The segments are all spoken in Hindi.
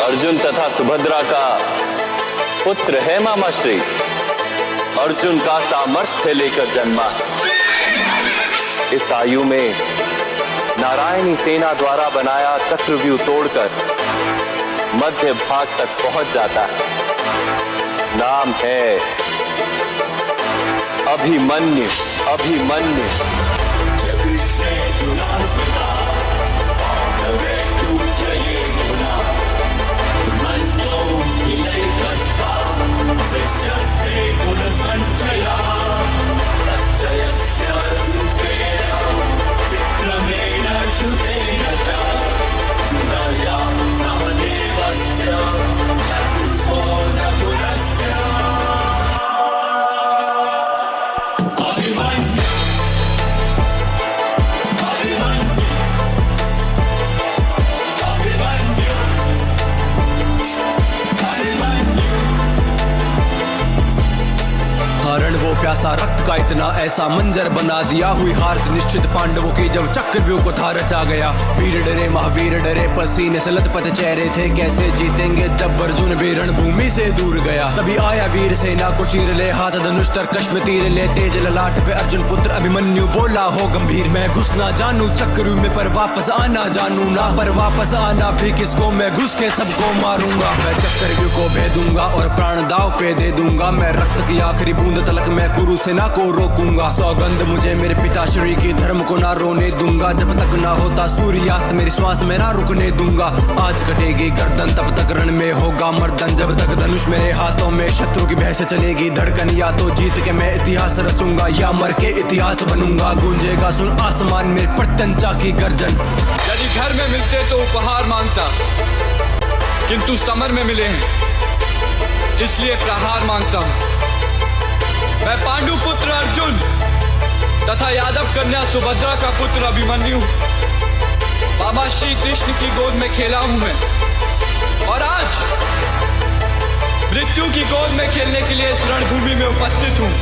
अर्जुन तथा सुभद्रा का पुत्र है मामा श्री। अर्जुन का सामर्थ्य लेकर जन्मा। इस आयु में नारायणी सेना द्वारा बनाया चक्रव्यूह तोड़कर मध्य भाग तक पहुंच जाता है। नाम है अभिमन्यु। अभिमन्यु प्यासा रक्त का इतना ऐसा मंजर बना दिया, हुई हार निश्चित पांडवों की जब चक्रव्यूह को था रचा गया। वीर डरे महावीर डरे, पसीने से लथपथ चेहरे थे, कैसे जीतेंगे जब अर्जुन भी रणभूमि से दूर गया। तभी आया वीर सेना को चीर ले, हाथ धनुष तरकश में तीर ले, तेज ललाट पे अर्जुन पुत्र अभिमन्यु बोला हो गंभीर, मैं घुस ना जानू चक्रव्यूह में पर वापस आना जानू ना, पर वापस आना भी किसको, मैं घुस के सबको मारूंगा। मैं चक्रव्यूह को भेदूंगा और प्राण दाव पे दे दूंगा, मैं रक्त की आखिरी बूंद तलक मैं कुरु सेना को रोकूंगा। सौगंध मुझे मेरे पिता श्री की, धर्म को ना रोने दूंगा, जब तक ना होता सूर्यास्त मेरी श्वास में ना रुकने दूंगा। आज कटेगी गर्दन तब तक रण में होगा मर्दन, जब तक धनुष मेरे हाथों में शत्रु की बहस चलेगी धड़कन, या तो जीत के मैं इतिहास रचूंगा या मर के इतिहास बनूंगा। गूंजेगा सुन आसमान में प्रत्यंचा की गर्जन। यदि घर में मिलते तो उपहार मांगता, किंतु समर में मिले हैं इसलिए प्रहार मांगता हूं। मैं पांडु पुत्र अर्जुन तथा यादव कन्या सुभद्रा का पुत्र अभिमन्यु मामा श्री कृष्ण की गोद में खेला हूं मैं, और आज मृत्यु की गोद में खेलने के लिए इस रणभूमि में उपस्थित हूं।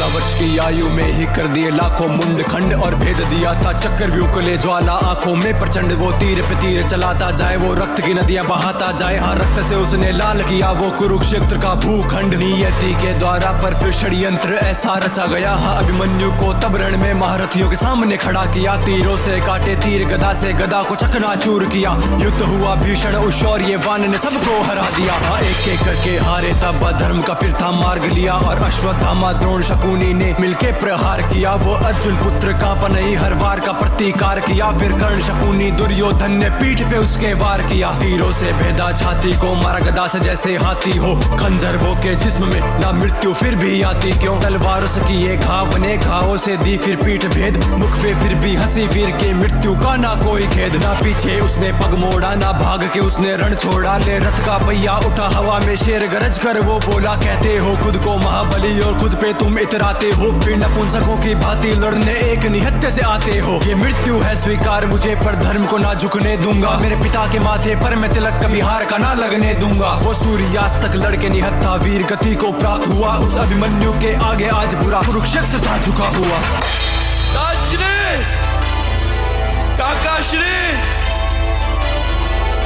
वर्ष की आयु में ही कर दिए लाखों मुंड खंड, और भेद दिया था चक्रव्यूह को ले ज्वाला आंखों में प्रचंड। वो तीर पे तीर चलाता जाए, वो रक्त की नदियां बहाता जाए, हाँ रक्त से उसने लाल किया वो कुरुक्षेत्र का भूखंड। नियति के द्वारा पर फिर षड्यंत्र ऐसा रचा गया, हाँ अभिमन्यु को तब रण में महारथियों के सामने खड़ा किया। तीरों से काटे तीर, गदा से गदा को चकनाचूर किया। युद्ध हुआ भीषण उस शौर्यवान ने सबको हरा दिया, हाँ एक एक करके हारे तब धर्म का फिर था मार्ग लिया, और अश्वत्थामा द्रोण शकुनी ने मिलके प्रहार किया। वो अर्जुन पुत्र का पनई हर वार का प्रतिकार किया, फिर कर्ण शकुनी दुर्योधन ने पीठ पे उसके वार किया। तीरों से भेदा छाती को, मारा गदा से जैसे हाथी हो, खंजर वो के जिस्म में ना मृत्यु फिर भी आती क्यों। तलवारों से किए घाव ने घावों से दी फिर पीठ भेद, मुख पे फिर भी हंसी वीर के मृत्यु का ना कोई खेद। ना पीछे उसने पग मोड़ा, ना भाग के उसने रण छोड़ा, ले रथ का पहिया उठा हवा में शेर गरज कर वो बोला, कहते हो खुद को महाबली और खुद पे तुम इतराते हो, फिर नपुंसकों की भांति लड़ने एक निहत्थे से आते हो। ये मृत्यु है स्वीकार मुझे, पर धर्म को ना झुकने दूंगा, मेरे पिता के माथे पर मैं तिलक कभी हार का ना लगने दूंगा। वो सूर्यास्त तक लड़के निहत्था वीर गति को प्राप्त हुआ, उस अभिमन्यु के आगे आज बुरा कुरुक्षेत्र था झुका हुआ। काकाश्री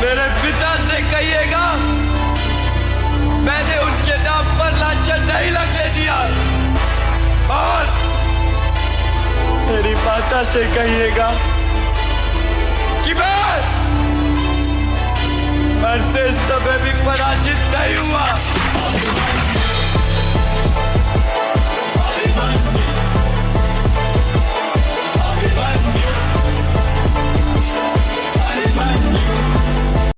मेरे पिता से कहिएगा मैंने उनके नाम पर लांछन नहीं लगने दिया, और मेरी माता से कहिएगा कि मैं मरते समय भी पराजित नहीं हुआ।